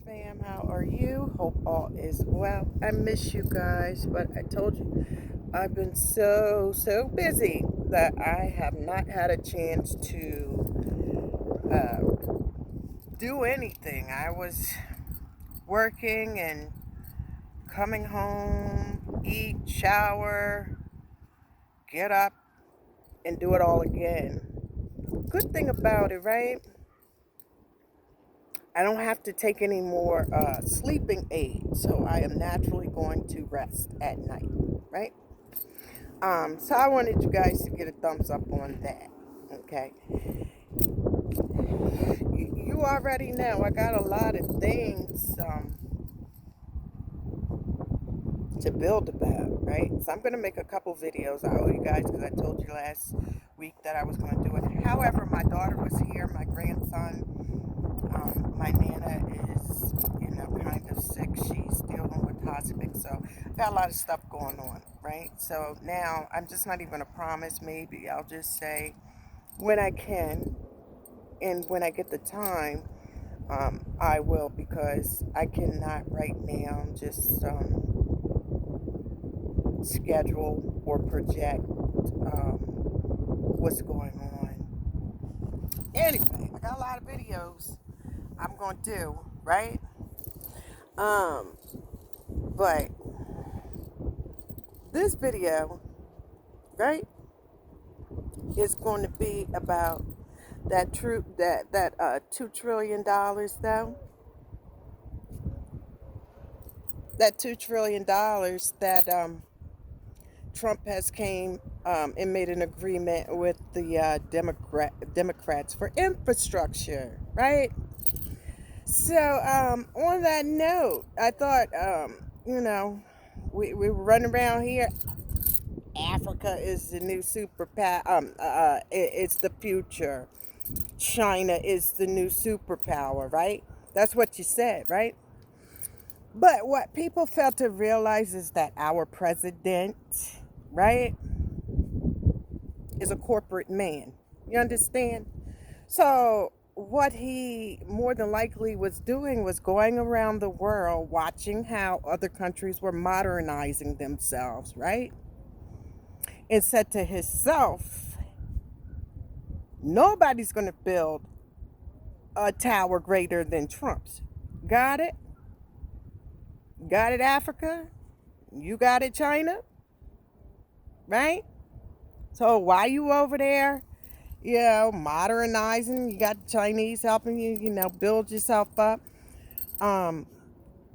fam. How are you? Hope all is well. I miss you guys, but I told you I've been so busy that I have not had a chance to do anything. I was working and coming home, eat, shower, get up, and do it all again. Good thing about it, right? I don't have to take any more sleeping aids, so I am naturally going to rest at night, right? So I wanted you guys to get a thumbs up on that, okay? You already know I got a lot of things to build about, right? So I'm going to make a couple videos. I owe you guys because I told you last week that I was going to do it. However, my daughter was here, my grandson. My Nana is, kind of sick. She's dealing with hospice, so got a lot of stuff going on, right? So now I'm just not even going to promise. Maybe I'll just say when I can and when I get the time, I will, because I cannot right now just schedule or project what's going on. Anyway, I got a lot of videos I'm going to do, right? But this video, right, is going to be about that $2 trillion though. That $2 trillion that Trump has came and made an agreement with the Democrats for infrastructure, right? So on that note, I thought we were running around here. Africa is the new superpower. It's the future. China is the new superpower, right? That's what you said, right? But what people fail to realize is that our president, right, is a corporate man. You understand? So what he more than likely was doing was going around the world watching how other countries were modernizing themselves, right? And said to himself, nobody's going to build a tower greater than Trump's. Got it? Got it, Africa? You got it, China? Right? So why you over there, modernizing? You got the Chinese helping you, build yourself up.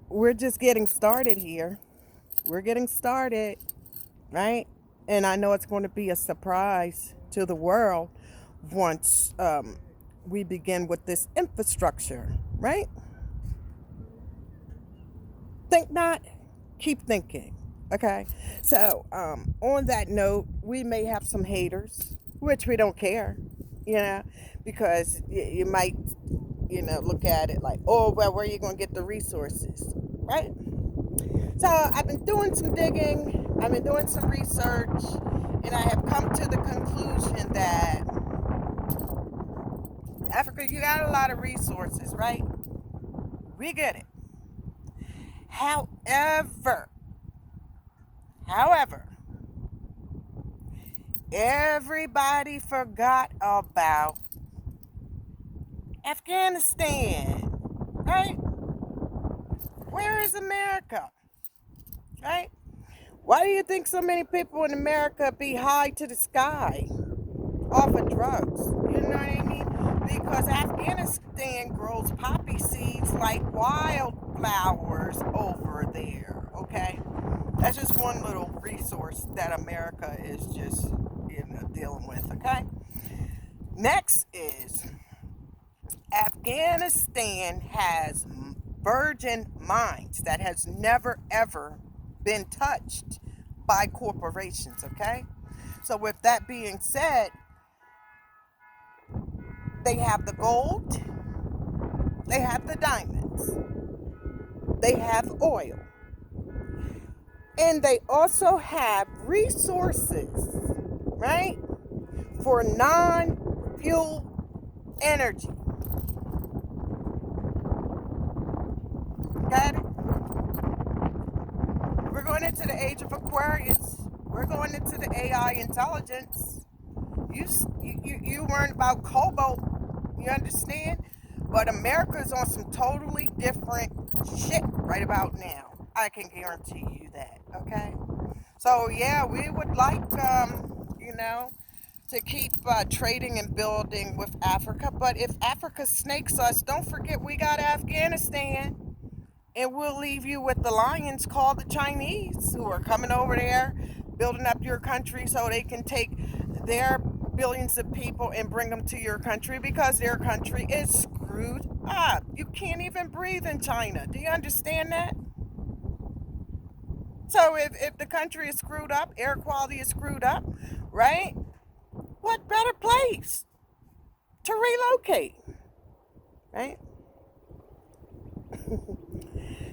We're just getting started here. We're getting started, right? And I know it's going to be a surprise to the world once we begin with this infrastructure, right? Think not, keep thinking, okay? So on that note, we may have some haters, which we don't care, because you might, look at it like, oh, well, where are you going to get the resources, right? So I've been doing some digging, I've been doing some research, and I have come to the conclusion that Africa, you got a lot of resources, right? We get it. However, everybody forgot about Afghanistan, right? Where is America, right? Why do you think so many people in America be high to the sky off of drugs? You know what I mean? Because Afghanistan grows poppy seeds like wildflowers over there, okay? That's just one little resource that America is just, dealing with, okay? Next is Afghanistan has virgin mines that has never, ever been touched by corporations, okay? So with that being said, they have the gold, they have the diamonds, they have oil, and they also have resources, right, for non-fuel energy. going into the age of Aquarius. We're going into the AI intelligence. You learn about cobalt, you understand? But America is on some totally different shit right about now. I can guarantee you that, okay? So yeah, we would like, to keep trading and building with Africa. But if Africa snakes us, don't forget we got Afghanistan. And we'll leave you with the lions called the Chinese, who are coming over there, building up your country so they can take their billions of people and bring them to your country because their country is screwed up. You can't even breathe in China. Do you understand that? So if the country is screwed up, air quality is screwed up, right? What better place to relocate, right?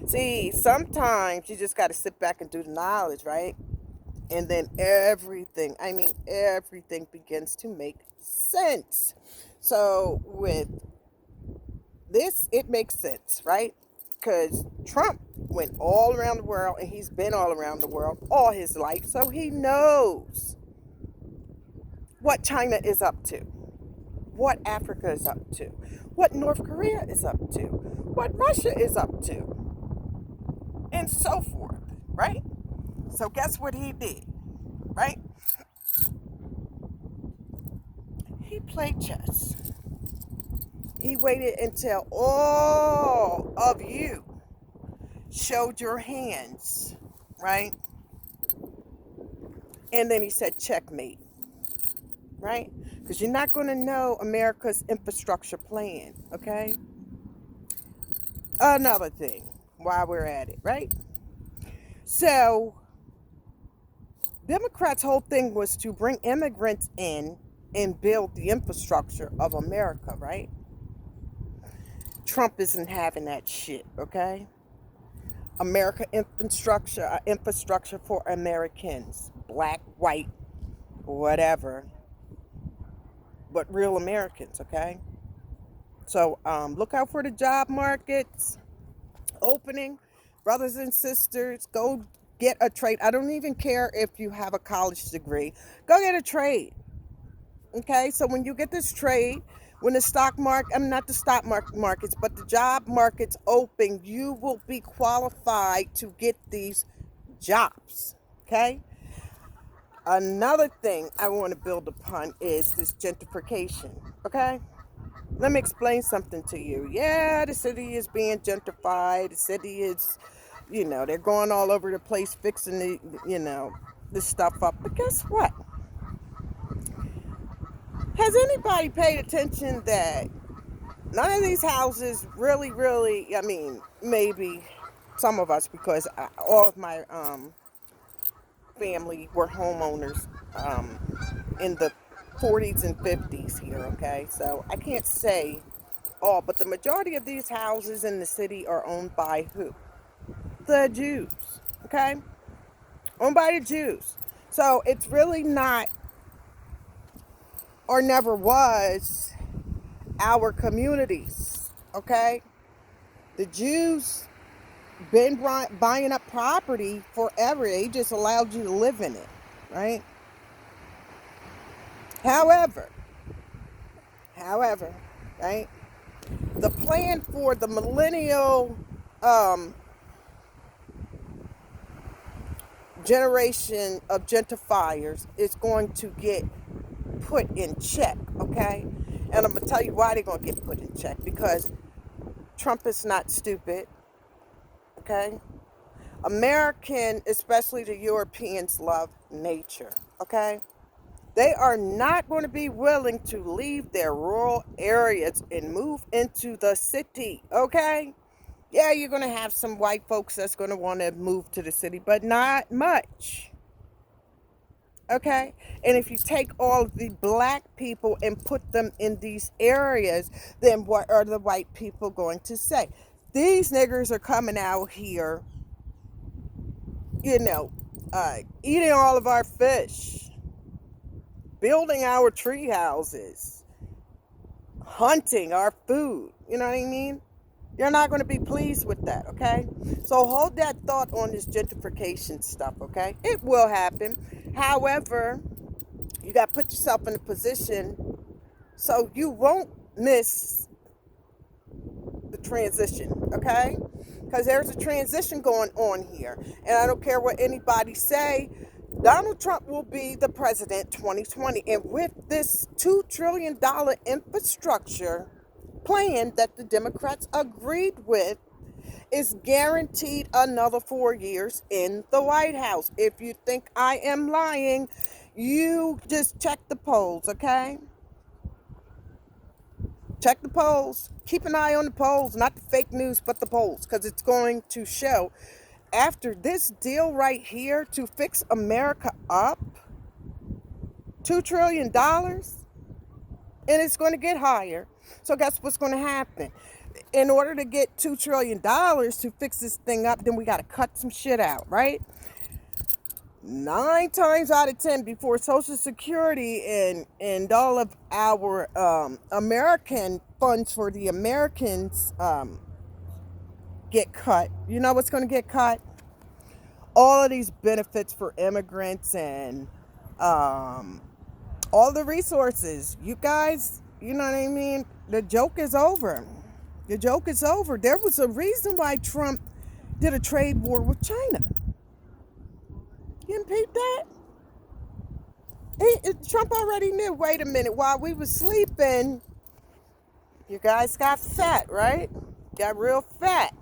See, sometimes you just got to sit back and do the knowledge, right? And then everything begins to make sense. So with this, it makes sense, right? Because Trump went all around the world and he's been all around the world all his life. So he knows what China is up to, what Africa is up to, what North Korea is up to, what Russia is up to, and so forth, right? So guess what he did, right? He played chess. He waited until all of you showed your hands, right? And then he said checkmate, right? Because you're not going to know America's infrastructure plan, okay? Another thing while we're at it, right? So Democrats' whole thing was to bring immigrants in and build the infrastructure of America, right? Trump isn't having that shit, okay? America infrastructure for Americans, black, white, whatever, but real Americans, okay? So look out for the job markets opening. Brothers and sisters, go get a trade. I don't even care if you have a college degree. Go get a trade. Okay, so when you get this trade, when the stock market, not the stock markets, but the job markets open, you will be qualified to get these jobs. Okay? Another thing I want to build upon is this gentrification. Okay? Let me explain something to you. Yeah, the city is being gentrified. The city is, they're going all over the place fixing this stuff up. But guess what? Has anybody paid attention that none of these houses really, maybe some of us, because all of my family were homeowners in the 40s and 50s here, okay? So I can't say all, but the majority of these houses in the city are owned by who? The Jews, okay? Owned by the Jews. So it's really not, or never was, our communities, okay? The Jews been buying up property forever. They just allowed you to live in it, right? However, right? The plan for the millennial generation of gentrifiers is going to get put in check, okay? And I'm going to tell you why they're going to get put in check. Because Trump is not stupid, okay? American, especially the Europeans, love nature, okay? They are not going to be willing to leave their rural areas and move into the city, okay? Yeah, you're going to have some white folks that's going to want to move to the city, but not much. Okay? And if you take all of the black people and put them in these areas, then what are the white people going to say? These niggers are coming out here, eating all of our fish, building our tree houses, hunting our food. You know what I mean? They're not going to be pleased with that, okay? So hold that thought on this gentrification stuff, okay? It will happen. However, you got to put yourself in a position so you won't miss the transition, okay? Because there's a transition going on here. And I don't care what anybody say, Donald Trump will be the president 2020. And with this $2 trillion infrastructure plan that the Democrats agreed with, is guaranteed another 4 years in the White House. If you think I am lying, you just check the polls, okay? Check the polls. Keep an eye on the polls, not the fake news, but the polls, because it's going to show after this deal right here to fix America up, $2 trillion, and it's going to get higher. So guess what's going to happen? In order to get $2 trillion to fix this thing up, then we got to cut some shit out, right? 9 times out of 10 before Social Security and all of our American funds for the Americans get cut. You know what's going to get cut? All of these benefits for immigrants and all the resources. You guys, you know what I mean? The joke is over. The joke is over. There was a reason why Trump did a trade war with China. You didn't peep that? Trump already knew, wait a minute, while we were sleeping, you guys got fat, right? Got real fat,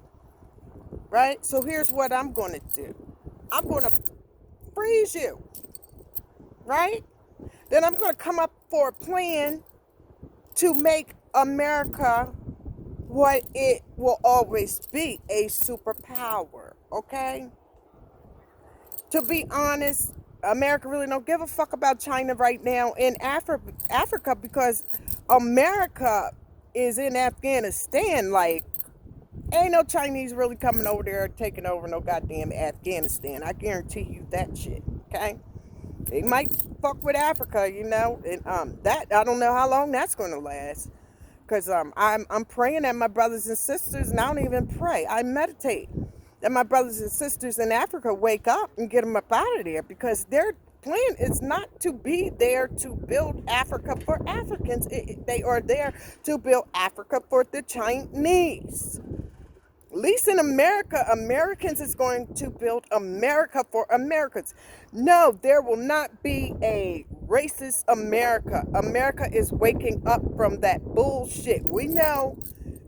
right? So here's what I'm going to do. I'm going to freeze you, right? Then I'm going to come up for a plan to make America what it will always be, a superpower, okay? To be honest, America really don't give a fuck about China right now in Africa because America is in Afghanistan. Like, ain't no Chinese really coming over there taking over no goddamn Afghanistan. I guarantee you that shit, okay? They might fuck with Africa, you know, and that I don't know how long that's going to last. Because I'm praying that my brothers and sisters, and I don't even pray, I meditate, that my brothers and sisters in Africa wake up and get them up out of there, because their plan is not to be there to build Africa for Africans. They are there to build Africa for the Chinese. At least in America, Americans is going to build America for Americans. No, there will not be a racist America. America is waking up from that bullshit. We know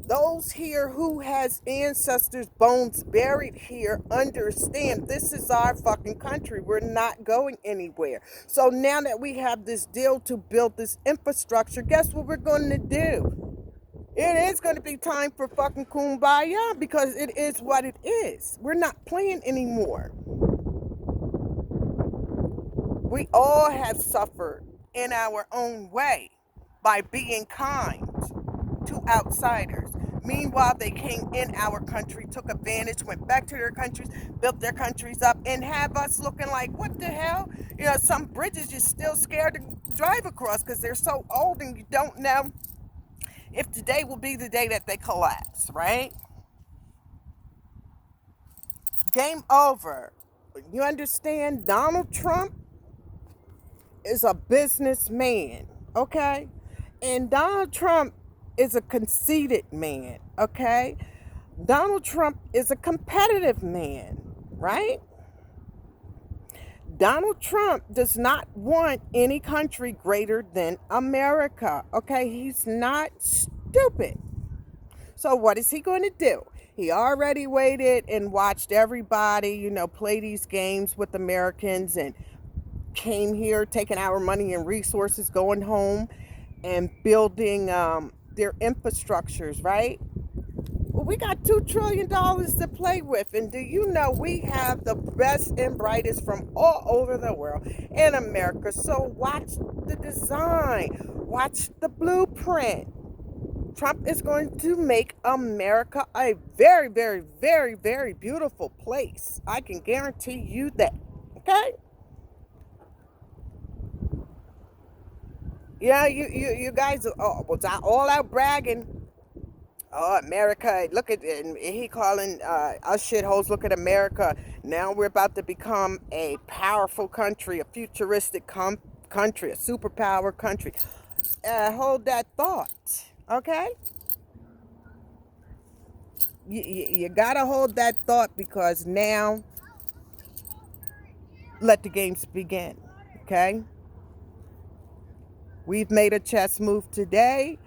those here who has ancestors' bones buried here understand this is our fucking country. We're not going anywhere. So now that we have this deal to build this infrastructure, guess what we're going to do? It is going to be time for fucking kumbaya, because it is what it is. We're not playing anymore. We all have suffered in our own way by being kind to outsiders. Meanwhile, they came in our country, took advantage, went back to their countries, built their countries up, and have us looking like, what the hell? You know, some bridges you're still scared to drive across because they're so old and you don't know if today will be the day that they collapse, right? Game over. You understand? Donald Trump is a businessman, okay? And Donald Trump is a conceited man, okay? Donald Trump is a competitive man, right? Donald Trump does not want any country greater than America, okay? He's not stupid. So what is he going to do? He already waited and watched everybody, you know, play these games with Americans and came here taking our money and resources, going home and building their infrastructures, right? Well, we got $2 trillion to play with. And do you know we have the best and brightest from all over the world in America? So watch the design. Watch the blueprint. Trump is going to make America a very, very, very, very beautiful place. I can guarantee you that. Okay? Yeah, you guys was all out bragging Oh, America, look at it. And he calling us shitholes, look at America. Now we're about to become a powerful country, a futuristic country, a superpower country. Hold that thought, okay? You gotta hold that thought, because now let the games begin, okay? We've made a chess move today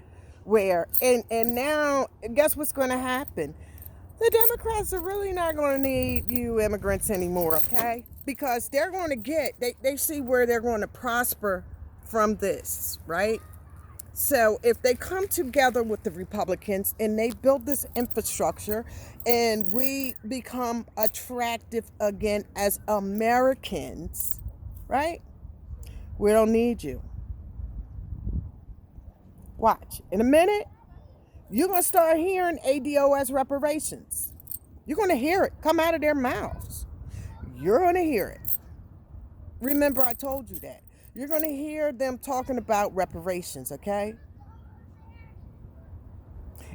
where, and now, guess what's going to happen? The Democrats are really not going to need you immigrants anymore, okay? Because they're going to they see where they're going to prosper from this, right? So if they come together with the Republicans and they build this infrastructure and we become attractive again as Americans, right? We don't need you. Watch. In a minute, you're going to start hearing ADOS reparations. You're going to hear it come out of their mouths. You're going to hear it. Remember, I told you that. You're going to hear them talking about reparations, okay?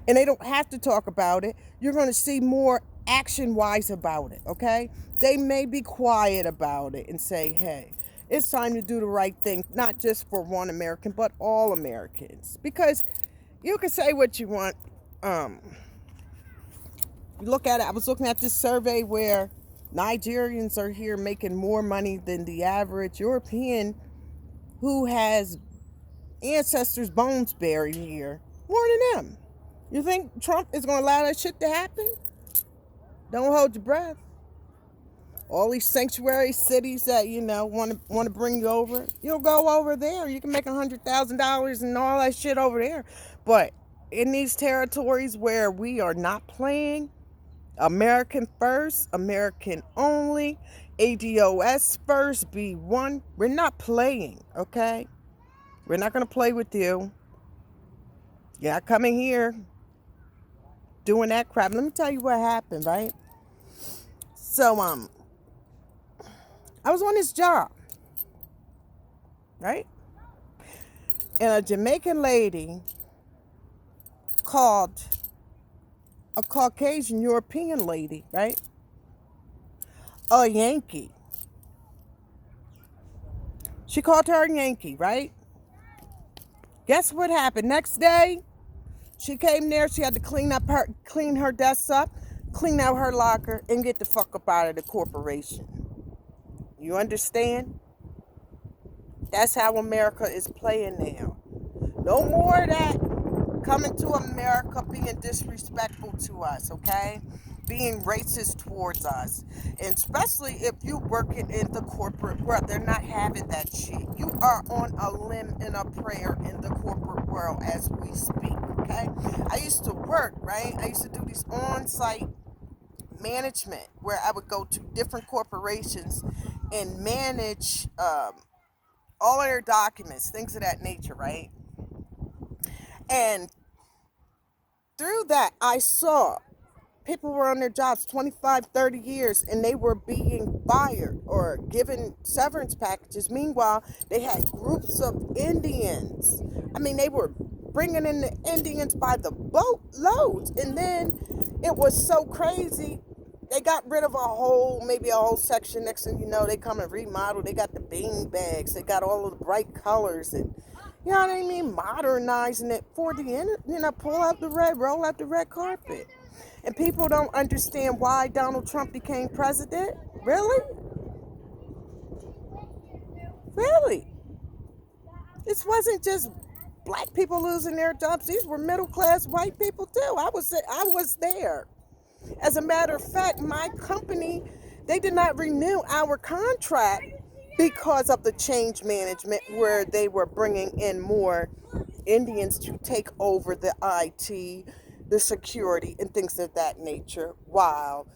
And they don't have to talk about it. You're going to see more action-wise about it, okay? They may be quiet about it and say, hey, it's time to do the right thing, not just for one American, but all Americans. Because you can say what you want. Look at it. I was looking at this survey where Nigerians are here making more money than the average European who has ancestors' bones buried here, more than them. You think Trump is going to allow that shit to happen? Don't hold your breath. All these sanctuary cities that, want to bring you over, you'll go over there. You can make $100,000 and all that shit over there. But in these territories where we are not playing American first, American only, ADOS first, B1, we're not playing, okay? We're not going to play with you. You're not coming here doing that crap. Let me tell you what happened, right? So, I was on this job, right? And a Jamaican lady called a Caucasian European lady, right? A Yankee. She called her a Yankee, right? Guess what happened? Next day, she came there. She had to clean her desk up, clean out her locker, and get the fuck up out of the corporation. You understand? That's how America is playing now. No more of that coming to America being disrespectful to us, okay? Being racist towards us. And especially if you're working in the corporate world, they're not having that shit. You are on a limb and a prayer in the corporate world as we speak, okay? I used to work, right? I used to do these on-site management where I would go to different corporations and manage all of their documents, things of that nature, right? And through that, I saw people were on their jobs 25, 30 years, and they were being fired or given severance packages. Meanwhile, they had groups of Indians. I mean, they were bringing in the Indians by the boatloads. And then it was so crazy. They got rid of maybe a whole section. Next thing you know, they come and remodel. They got the bean bags. They got all of the bright colors and, you know what I mean, modernizing it for the, roll out the red carpet. And people don't understand why Donald Trump became president. Really? Really? This wasn't just black people losing their jobs. These were middle-class white people too. I was there. As a matter of fact, my company, they did not renew our contract because of the change management where they were bringing in more Indians to take over the IT, the security, and things of that nature, while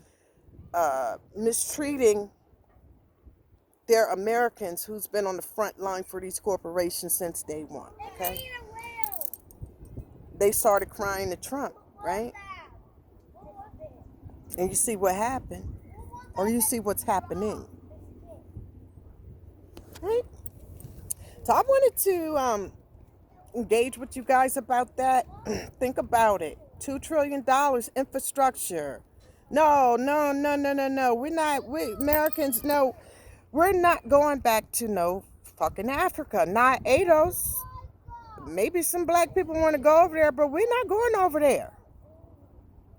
mistreating their Americans who's been on the front line for these corporations since day one, okay? They started crying to Trump, right? And you see what happened, or you see what's happening, right? So I wanted to engage with you guys about that. Think about it. $2 trillion infrastructure. No, no, no, no, no, no. We Americans, no, we're not going back to no fucking Africa. Not ADOS. Maybe some black people want to go over there, but we're not going over there.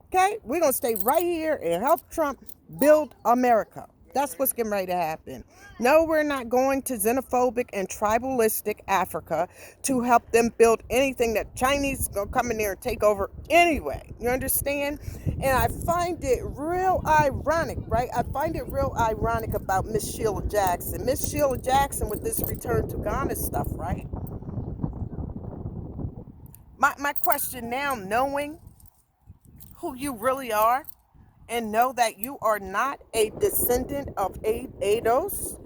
Okay? We're going to stay right here and help Trump build America. That's what's getting ready to happen. No, we're not going to xenophobic and tribalistic Africa to help them build anything that Chinese is going to come in there and take over anyway. You understand? And I find it real ironic, right? I find it real ironic about Miss Sheila Jackson. Miss Sheila Jackson with this return to Ghana stuff, right? My question now, knowing who you really are, and know that you are not a descendant of ADOS,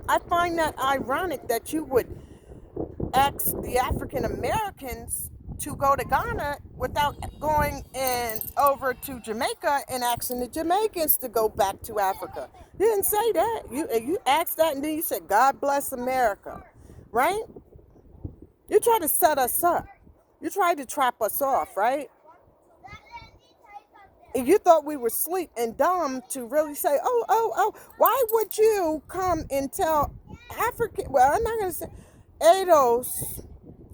I find that ironic that you would ask the African Americans to go to Ghana without going over to Jamaica and asking the Jamaicans to go back to Africa. You didn't say that. You asked that and then you said, God bless America, right? You tried to set us up. You tried to trap us off, right? And you thought we were asleep and dumb to really say, oh, why would you come and tell African, well, I'm not going to say ADOS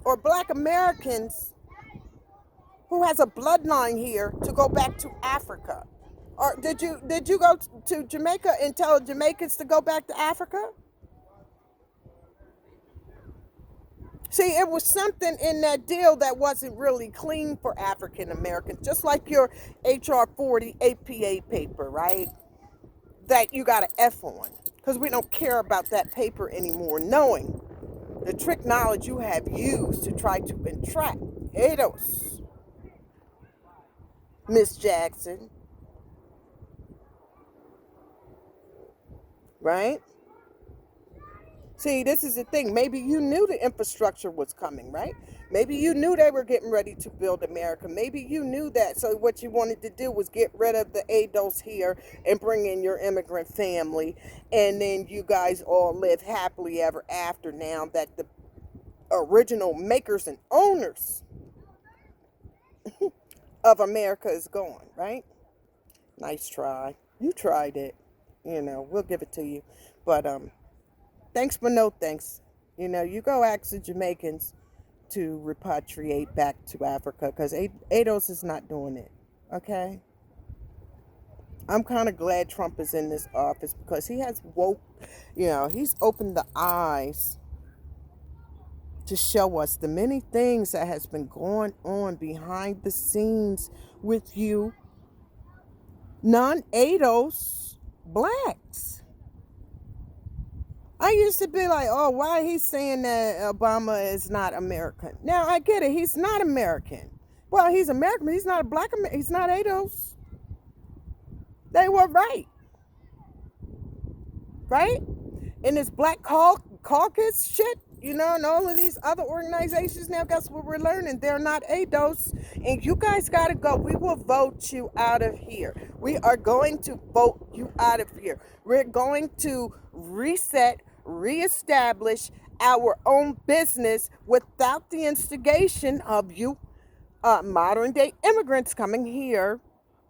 or Black Americans who has a bloodline here to go back to Africa? Or did you go to Jamaica and tell Jamaicans to go back to Africa? See, it was something in that deal that wasn't really clean for African Americans, just like your HR 40 APA paper, right? That you got an F on, because we don't care about that paper anymore, knowing the trick knowledge you have used to try to entrap ADOS, Miss Jackson, right? See, this is the thing. Maybe you knew the infrastructure was coming, right? Maybe you knew they were getting ready to build America. Maybe you knew that. So what you wanted to do was get rid of the ADOS here and bring in your immigrant family. And then you guys all live happily ever after now that the original makers and owners of America is gone, right? Nice try. You tried it. We'll give it to you. But, thanks but no thanks. You go ask the Jamaicans to repatriate back to Africa because ADOS is not doing it. Okay? I'm kind of glad Trump is in this office because he has he's opened the eyes to show us the many things that has been going on behind the scenes with you non-ADOS blacks. I used to be like, oh, why he's saying that Obama is not American? Now, I get it. He's not American. Well, he's American, but he's not a black American. He's not ADOS. They were right. Right? In this Black Caucus shit, and all of these other organizations, now guess what we're learning? They're not ADOS. And you guys got to go. We will vote you out of here. We are going to vote you out of here. We're going to reestablish our own business without the instigation of you modern day immigrants coming here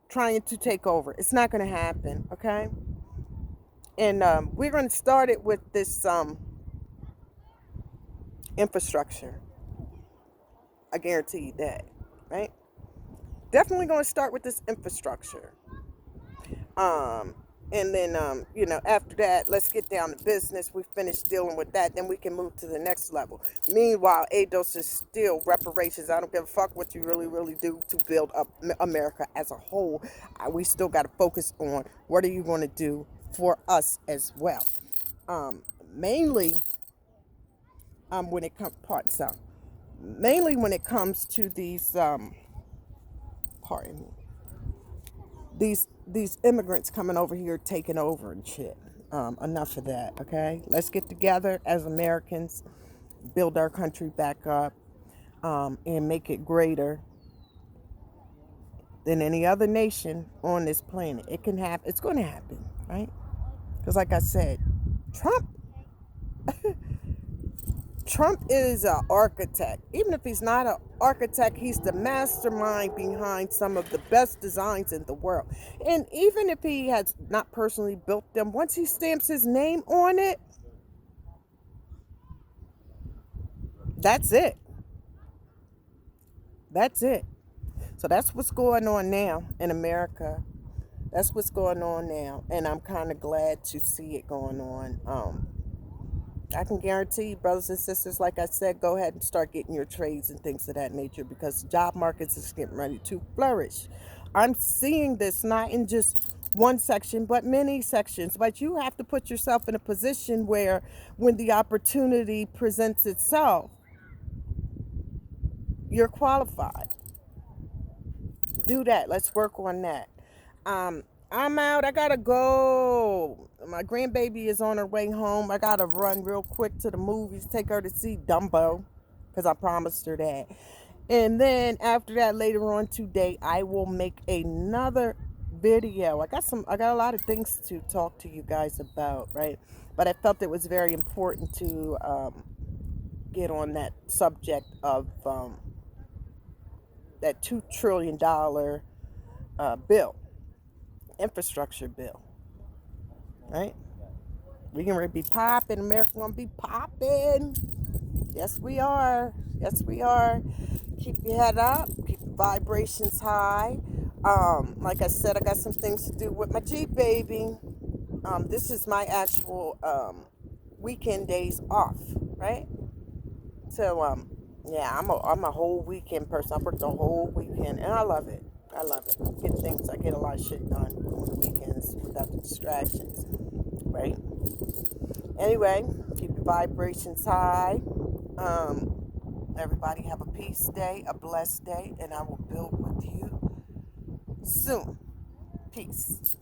trying to take over. It's not going to happen, okay? And we're going to start it with this infrastructure. I guarantee you that, right? Definitely going to start with this infrastructure. And then, after that, let's get down to business. We finish dealing with that. Then we can move to the next level. Meanwhile, ADOS is still reparations. I don't give a fuck what you really, really do to build up America as a whole. We still got to focus on what are you going to do for us as well. Mainly when it comes to these, these immigrants coming over here taking over and shit. Enough of that, okay? Let's get together as Americans, build our country back up, and make it greater than any other nation on this planet. It can happen. It's going to happen, right? Because like I said, Trump is an architect. Even if he's not an architect, he's the mastermind behind some of the best designs in the world. And even if he has not personally built them, once he stamps his name on it, that's it. That's it. So that's what's going on now in America. That's what's going on now. And I'm kind of glad to see it going on. I can guarantee you, brothers and sisters, like I said, go ahead and start getting your trades and things of that nature because the job markets is getting ready to flourish. I'm seeing this not in just one section, but many sections. But you have to put yourself in a position where when the opportunity presents itself, you're qualified. Do that. Let's work on that. I'm out. I gotta go. My grandbaby is on her way home. I gotta run real quick to the movies, take her to see Dumbo, because I promised her that. And then after that, later on today, I will make another video. I got a lot of things to talk to you guys about, right? But I felt it was very important to get on that subject of that $2 trillion bill, infrastructure bill, right? We gonna be popping. America gonna be popping. Yes, we are. Yes, we are. Keep your head up. Keep your vibrations high. Like I said, I got some things to do with my Jeep, baby. This is my actual weekend days off, right? So yeah, I'm a whole weekend person. I work the whole weekend, and I love it. I love it. I get a lot of shit done on the weekends without the distractions, right? Anyway, keep your vibrations high. Everybody have a peace day, a blessed day, and I will build with you soon. Peace.